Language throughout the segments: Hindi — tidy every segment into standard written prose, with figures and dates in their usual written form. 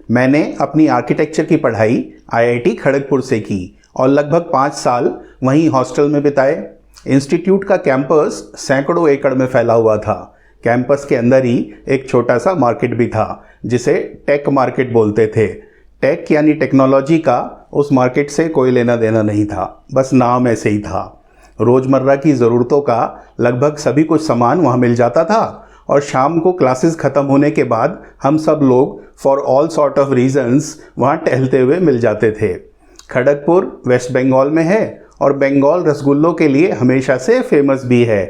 मैंने अपनी आर्किटेक्चर की पढ़ाई आईआईटी खड़गपुर से की और लगभग 5 साल वहीं हॉस्टल में बिताए। इंस्टीट्यूट का कैंपस सैकड़ों एकड़ में फैला हुआ था। कैंपस के अंदर ही एक छोटा सा मार्केट भी था जिसे टेक मार्केट बोलते थे। टेक यानी टेक्नोलॉजी का उस मार्केट से कोई लेना देना नहीं था, बस नाम ऐसे ही था। रोज़मर्रा की ज़रूरतों का लगभग सभी कुछ सामान वहाँ मिल जाता था और शाम को क्लासेस ख़त्म होने के बाद हम सब लोग for all sort of reasons वहाँ टहलते हुए मिल जाते थे। खड़गपुर वेस्ट बंगाल में है और बंगाल रसगुल्लों के लिए हमेशा से फेमस भी है।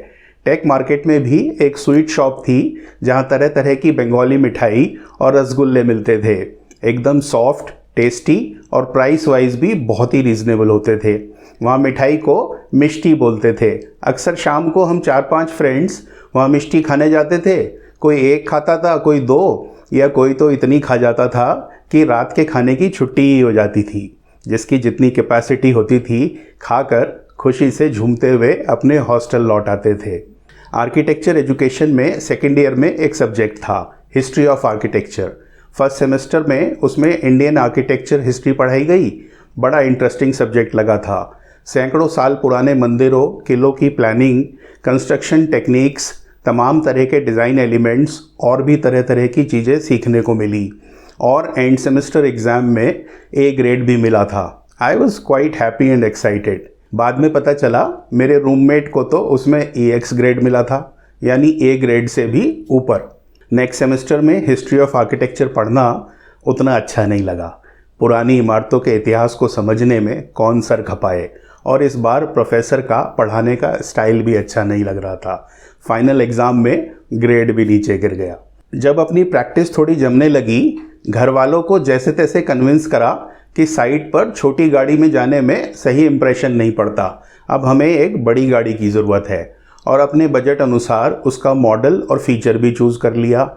टेक मार्केट में भी एक स्वीट शॉप थी जहाँ तरह तरह की बंगाली मिठाई और रसगुल्ले मिलते थे। एकदम सॉफ्ट, टेस्टी और प्राइस वाइज भी बहुत ही रीज़नेबल होते थे। वहाँ मिठाई को मिष्टी बोलते थे। अक्सर शाम को हम 4-5 फ्रेंड्स वहाँ मिष्टी खाने जाते थे। कोई एक खाता था, कोई 2 या कोई तो इतनी खा जाता था कि रात के खाने की छुट्टी ही हो जाती थी। जिसकी जितनी कैपेसिटी होती थी खाकर खुशी से झूमते हुए अपने हॉस्टल लौट आते थे। आर्किटेक्चर एजुकेशन में सेकेंड ईयर में एक सब्जेक्ट था, history of architecture. First semester में उसमें इंडियन आर्किटेक्चर हिस्ट्री पढ़ाई गई। बड़ा इंटरेस्टिंग सब्जेक्ट लगा था। सैकड़ों साल पुराने मंदिरों, किलों की प्लानिंग, कंस्ट्रक्शन टेक्निक्स, तमाम तरह के डिज़ाइन एलिमेंट्स और भी तरह तरह की चीज़ें सीखने को मिली और एंड सेमेस्टर एग्ज़ाम में ए ग्रेड भी मिला था। I was quite happy and excited. बाद में पता चला मेरे रूममेट को तो उसमें EX ग्रेड मिला था, यानी ए ग्रेड से भी ऊपर। नेक्स्ट सेमेस्टर में हिस्ट्री ऑफ आर्किटेक्चर पढ़ना उतना अच्छा नहीं लगा। पुरानी इमारतों के इतिहास को समझने में कौन सर खपाए और इस बार प्रोफेसर का पढ़ाने का स्टाइल भी अच्छा नहीं लग रहा था। फाइनल एग्ज़ाम में ग्रेड भी नीचे गिर गया। जब अपनी प्रैक्टिस थोड़ी जमने लगी, घर वालों को जैसे तैसे कन्विंस करा कि साइट पर छोटी गाड़ी में जाने में सही इम्प्रेशन नहीं पड़ता, अब हमें एक बड़ी गाड़ी की ज़रूरत है और अपने बजट अनुसार उसका मॉडल और फीचर भी चूज़ कर लिया।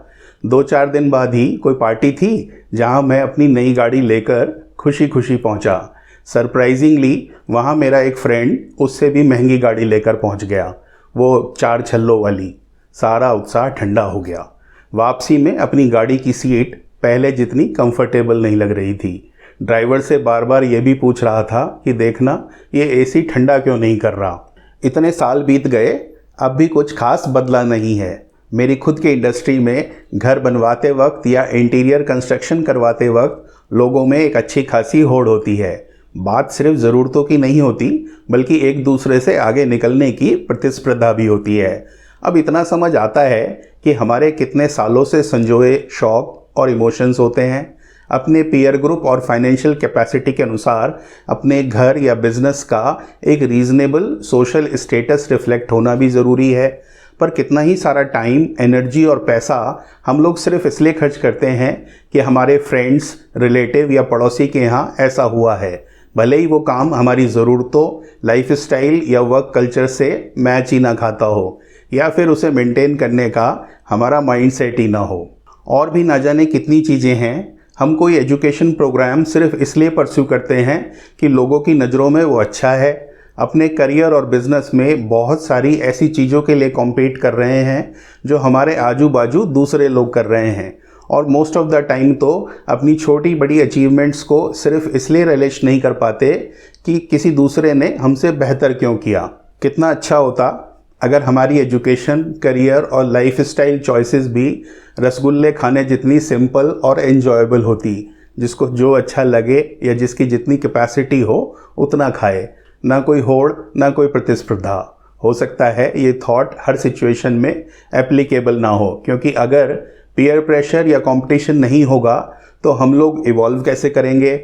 2-4 दिन बाद ही कोई पार्टी थी जहां मैं अपनी नई गाड़ी लेकर खुशी खुशी पहुंचा। सरप्राइजिंगली वहां मेरा एक फ्रेंड उससे भी महंगी गाड़ी लेकर पहुंच गया, वो 4 छल्लों वाली। सारा उत्साह ठंडा हो गया। वापसी में अपनी गाड़ी की सीट पहले जितनी कंफर्टेबल नहीं लग रही थी। ड्राइवर से बार बार ये भी पूछ रहा था कि देखना ये AC ठंडा क्यों नहीं कर रहा। इतने साल बीत गए, अब भी कुछ खास बदला नहीं है। मेरी खुद की इंडस्ट्री में घर बनवाते वक्त या इंटीरियर कंस्ट्रक्शन करवाते वक्त लोगों में एक अच्छी खासी होड़ होती है। बात सिर्फ ज़रूरतों की नहीं होती, बल्कि एक दूसरे से आगे निकलने की प्रतिस्पर्धा भी होती है। अब इतना समझ आता है कि हमारे कितने सालों से संजोए शौक और इमोशंस होते हैं। अपने पीयर ग्रुप और फाइनेंशियल कैपेसिटी के अनुसार अपने घर या बिजनेस का एक रीजनेबल सोशल स्टेटस रिफ्लेक्ट होना भी ज़रूरी है। पर कितना ही सारा टाइम, एनर्जी और पैसा हम लोग सिर्फ इसलिए खर्च करते हैं कि हमारे फ्रेंड्स, रिलेटिव या पड़ोसी के यहाँ ऐसा हुआ है, भले ही वो काम हमारी ज़रूरतों, लाइफस्टाइल या वर्क कल्चर से मैच ही ना खाता हो या फिर उसे मेंटेन करने का हमारा माइंडसेट ही ना हो। और भी ना जाने कितनी चीज़ें हैं। हम कोई एजुकेशन प्रोग्राम सिर्फ इसलिए परस्यू करते हैं कि लोगों की नज़रों में वो अच्छा है। अपने करियर और बिजनेस में बहुत सारी ऐसी चीज़ों के लिए कॉम्पीट कर रहे हैं जो हमारे आजू बाजू दूसरे लोग कर रहे हैं और मोस्ट ऑफ द टाइम तो अपनी छोटी बड़ी अचीवमेंट्स को सिर्फ इसलिए रिलेट नहीं कर पाते कि किसी दूसरे ने हमसे बेहतर क्यों किया। कितना अच्छा होता अगर हमारी एजुकेशन, करियर और लाइफस्टाइल चॉइसेस भी रसगुल्ले खाने जितनी सिंपल और एन्जॉयबल होती, जिसको जो अच्छा लगे या जिसकी जितनी कैपेसिटी हो उतना खाए, ना कोई होड़, ना कोई प्रतिस्पर्धा। हो सकता है ये थॉट हर सिचुएशन में एप्लीकेबल ना हो, क्योंकि अगर पीयर प्रेशर या कंपटीशन नहीं होगा तो हम लोग इवॉल्व कैसे करेंगे।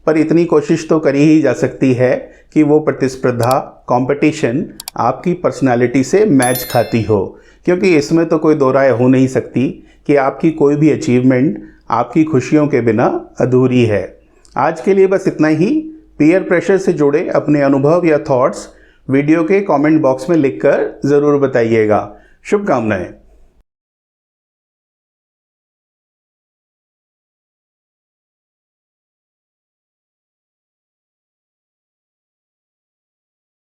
पर इतनी कोशिश तो करी ही जा सकती है कि वो प्रतिस्पर्धा, कंपटीशन आपकी पर्सनालिटी से मैच खाती हो, क्योंकि इसमें तो कोई दो राय हो नहीं सकती कि आपकी कोई भी अचीवमेंट आपकी खुशियों के बिना अधूरी है। आज के लिए बस इतना ही। पीयर प्रेशर से जुड़े अपने अनुभव या थॉट्स वीडियो के कमेंट बॉक्स में लिखकर ज़रूर बताइएगा। शुभकामनाएं।